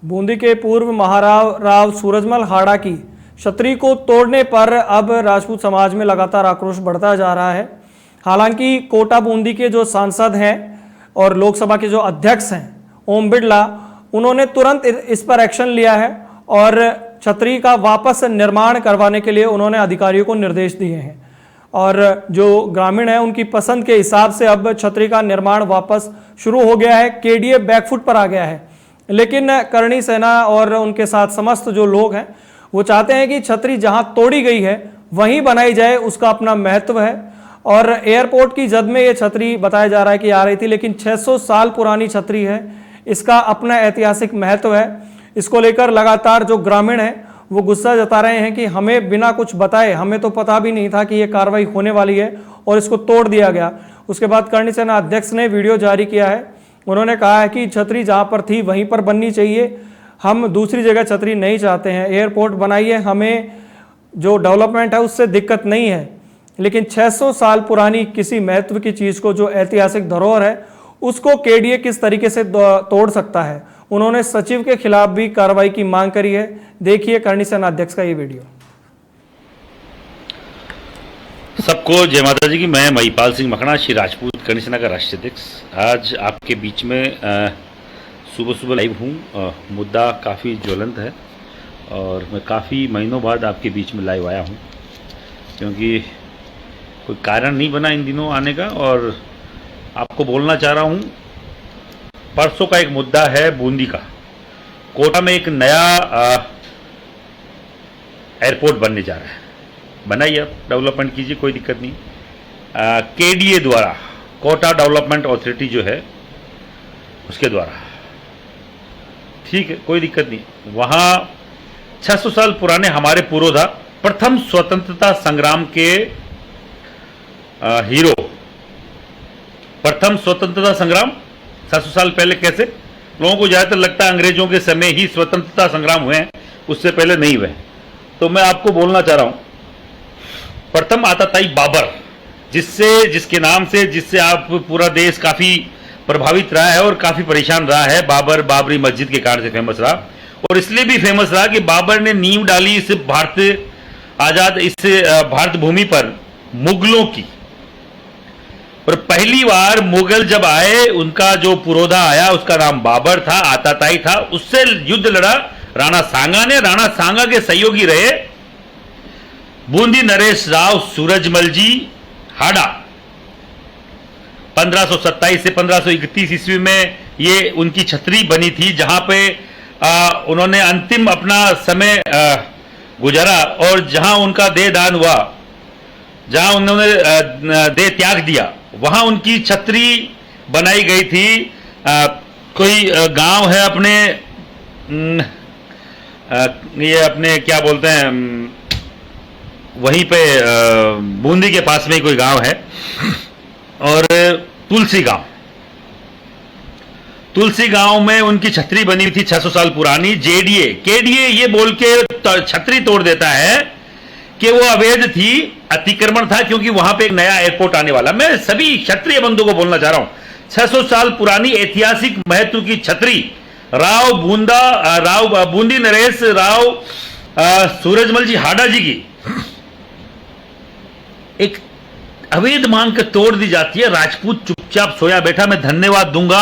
बूंदी के पूर्व महाराव राव सूरजमल हाड़ा की छतरी को तोड़ने पर अब राजपूत समाज में लगातार आक्रोश बढ़ता जा रहा है। हालांकि कोटा बूंदी के जो सांसद हैं और लोकसभा के जो अध्यक्ष हैं ओम बिरला, उन्होंने तुरंत इस पर एक्शन लिया है और छतरी का वापस निर्माण करवाने के लिए उन्होंने अधिकारियों को निर्देश दिए हैं और जो ग्रामीण हैं उनकी पसंद के हिसाब से अब छतरी का निर्माण वापस शुरू हो गया है। केडीए बैकफुट पर आ गया है, लेकिन करणी सेना और उनके साथ समस्त जो लोग हैं वो चाहते हैं कि छतरी जहां तोड़ी गई है वहीं बनाई जाए, उसका अपना महत्व है। और एयरपोर्ट की जद में ये छतरी बताया जा रहा है कि आ रही थी, लेकिन 600 साल पुरानी छतरी है, इसका अपना ऐतिहासिक महत्व है। इसको लेकर लगातार जो ग्रामीण हैं वो गुस्सा जता रहे हैं कि हमें बिना कुछ बताए, हमें तो पता भी नहीं था कि ये कार्रवाई होने वाली है और इसको तोड़ दिया गया। उसके बाद करणी सेना अध्यक्ष ने वीडियो जारी किया है। उन्होंने कहा है कि छतरी जहां पर थी वहीं पर बननी चाहिए, हम दूसरी जगह छतरी नहीं चाहते हैं। एयरपोर्ट बनाइए, हमें जो डेवलपमेंट है उससे दिक्कत नहीं है, लेकिन 600 साल पुरानी किसी महत्व की चीज़ को, जो ऐतिहासिक धरोहर है, उसको केडीए किस तरीके से तोड़ सकता है। उन्होंने सचिव के खिलाफ भी कार्रवाई की मांग करी है। देखिए करणी सेना अध्यक्ष का ये वीडियो। सबको जय माता जी की। मैं महिपाल सिंह मखना, श्री राजपूत करणी सेना का राष्ट्रीय अध्यक्ष। आज आपके बीच में सुबह सुबह लाइव हूँ। मुद्दा काफ़ी ज्वलंत है और मैं काफ़ी महीनों बाद आपके बीच में लाइव आया हूँ, क्योंकि कोई कारण नहीं बना इन दिनों आने का। और आपको बोलना चाह रहा हूँ, परसों का एक मुद्दा है बूंदी का। कोटा में एक नया एयरपोर्ट बनने जा रहा है, बनाइए, आप डेवलपमेंट कीजिए, कोई दिक्कत नहीं। केडीए द्वारा, कोटा डेवलपमेंट अथॉरिटी जो है उसके द्वारा, ठीक है, कोई दिक्कत नहीं। वहाँ 600 साल पुराने हमारे पूर्वज, प्रथम स्वतंत्रता संग्राम के हीरो, प्रथम स्वतंत्रता संग्राम 700 साल पहले कैसे? लोगों को ज़्यादातर लगता है अंग्रेजों के समय ही स्वतंत्रता संग्राम हुए हैं, उससे पहले नहीं हुए। तो मैं आपको बोलना चाह रहा हूं, प्रथम आताताई बाबर, जिसके नाम से जिससे आप पूरा देश काफ़ी प्रभावित रहा है और काफ़ी परेशान रहा है। बाबर बाबरी मस्जिद के कारण से फेमस रहा, और इसलिए भी फेमस रहा कि बाबर ने नींव डाली इस भारत भूमि पर मुगलों की। और पहली बार मुगल जब आए, उनका जो पुरोधा आया उसका नाम बाबर था, आताताई था। उससे युद्ध लड़ा राणा सांगा ने। राणा सांगा के सहयोगी रहे बूंदी नरेश राव सूरजमल जी हाड़ा। 1527 से 1531 ईस्वी में ये उनकी छतरी बनी थी, जहां पे उन्होंने अंतिम अपना समय गुजारा और जहां उनका देह दान हुआ, जहां उन्होंने देह त्याग दिया, वहां उनकी छतरी बनाई गई थी। कोई गांव है अपने, ये अपने क्या बोलते हैं, वहीं पे बूंदी के पास में कोई गांव है, और तुलसी गांव में उनकी छतरी बनी थी 600 साल पुरानी। केडीए ये बोल के छतरी तोड़ देता है कि वो अवैध थी, अतिक्रमण था, क्योंकि वहां पे एक नया एयरपोर्ट आने वाला। मैं सभी क्षत्रिय बंधुओं को बोलना चाह रहा हूं, 600 साल पुरानी ऐतिहासिक महत्व की छतरी राव बूंदी नरेश राव सूरजमल जी हाड़ा जी की एक अवैध मान कर तोड़ दी जाती है। राजपूत चुपचाप सोया बैठा। मैं धन्यवाद दूंगा,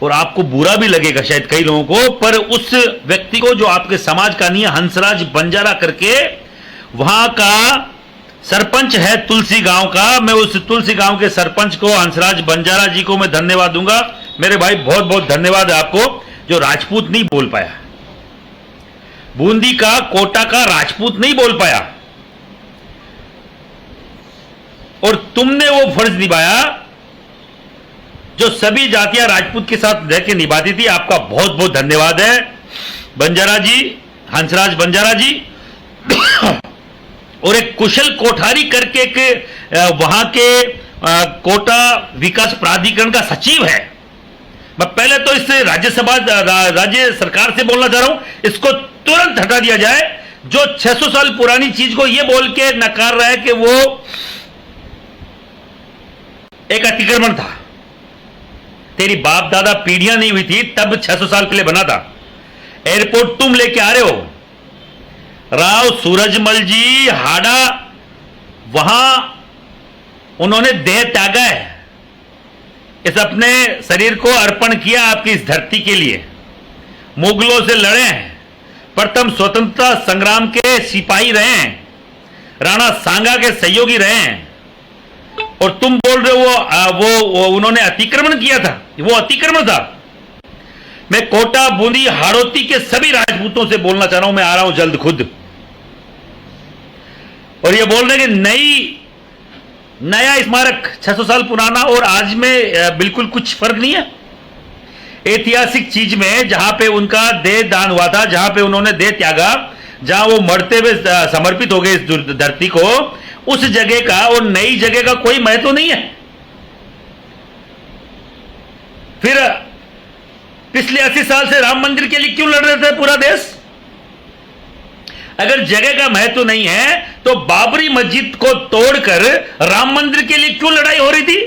और आपको बुरा भी लगेगा शायद कई लोगों को, पर उस व्यक्ति को जो आपके समाज का नहीं है, हंसराज बंजारा करके, वहां का सरपंच है तुलसी गांव का। मैं उस तुलसी गांव के सरपंच को, हंसराज बंजारा जी को मैं धन्यवाद दूंगा। मेरे भाई बहुत बहुत धन्यवाद है आपको, जो राजपूत नहीं बोल पाया, बूंदी का, कोटा का राजपूत नहीं बोल पाया, और तुमने वो फर्ज निभाया जो सभी जातियां राजपूत के साथ रह के निभाती थी। आपका बहुत बहुत धन्यवाद है बंजारा जी, हंसराज बंजारा जी। और एक कुशल कोठारी करके एक वहां के कोटा विकास प्राधिकरण का सचिव है। मैं पहले तो इस राज्य सरकार से बोलना चाह रहा हूं, इसको तुरंत हटा दिया जाए। जो 600 साल पुरानी चीज को यह बोल के नकार रहा है कि वो एक अतिक्रमण था, तेरी बाप दादा पीढ़ियां नहीं हुई थी तब 600 साल पहले बना था। एयरपोर्ट तुम लेके आ रहे हो। राव सूरजमल जी हाड़ा, वहां उन्होंने देह त्यागा है, इस अपने शरीर को अर्पण किया आपकी इस धरती के लिए। मुगलों से लड़े हैं, प्रथम स्वतंत्रता संग्राम के सिपाही रहे हैं, राणा सांगा के सहयोगी रहे हैं, और तुम बोल रहे हो वो उन्होंने अतिक्रमण किया था। वो अतिक्रमण था। मैं कोटा, बूंदी, हाड़ौती के सभी राजपूतों से बोलना चाह रहा हूं, मैं आ रहा हूं जल्द खुद। और ये बोल रहे हैं कि नया स्मारक 600 साल पुराना और आज में बिल्कुल कुछ फर्क नहीं है। ऐतिहासिक चीज में जहां पे उनका देह दान हुआ था, जहां पे उन्होंने देह त्यागा, जहां वो मरते हुए समर्पित हो गए इस धरती को, उस जगह का और नई जगह का कोई महत्व नहीं है। फिर पिछले 80 साल से राम मंदिर के लिए क्यों लड़ रहे थे पूरा देश? अगर जगह का महत्व नहीं है तो बाबरी मस्जिद को तोड़कर राम मंदिर के लिए क्यों लड़ाई हो रही थी?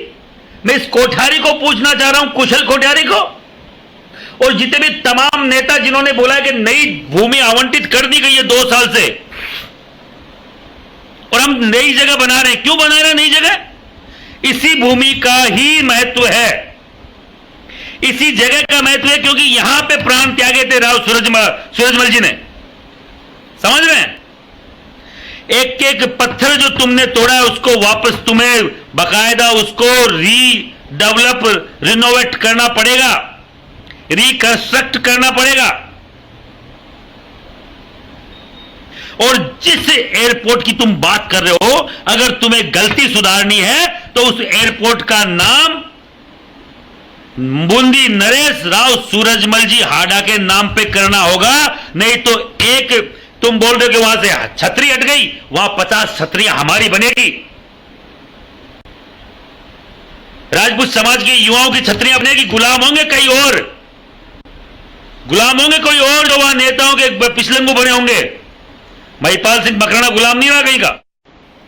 मैं इस कोठारी को पूछना चाह रहा हूं, कुशल कोठारी को, और जितने भी तमाम नेता जिन्होंने बोला कि नई भूमि आवंटित कर दी गई है 2 साल से और हम नई जगह बना रहे हैं। क्यों बना रहे हैं नई जगह? इसी भूमि का ही महत्व है, इसी जगह का महत्व है, क्योंकि यहां पे प्राण त्यागे थे राव सूरजमल जी ने। समझ रहे हैं? एक एक पत्थर जो तुमने तोड़ा है उसको वापस तुम्हें बकायदा उसको रीडेवलप, रिनोवेट करना पड़ेगा, रिकंस्ट्रक्ट करना पड़ेगा। और जिस एयरपोर्ट की तुम बात कर रहे हो, अगर तुम्हें गलती सुधारनी है तो उस एयरपोर्ट का नाम बूंदी नरेश राव सूरजमल जी हाड़ा के नाम पे करना होगा। नहीं तो एक तुम बोल रहे हो कि वहां से छतरी हट गई, वहां 50 छतरियां हमारी बनेगी। राजपूत समाज के युवाओं की छतरियां बनेगी। गुलाम होंगे कई और, गुलाम होंगे कोई और, जो वहां नेताओं के पिछलंगू बने होंगे। महिपाल सिंह मकराना गुलाम नहीं रहा कहीं का।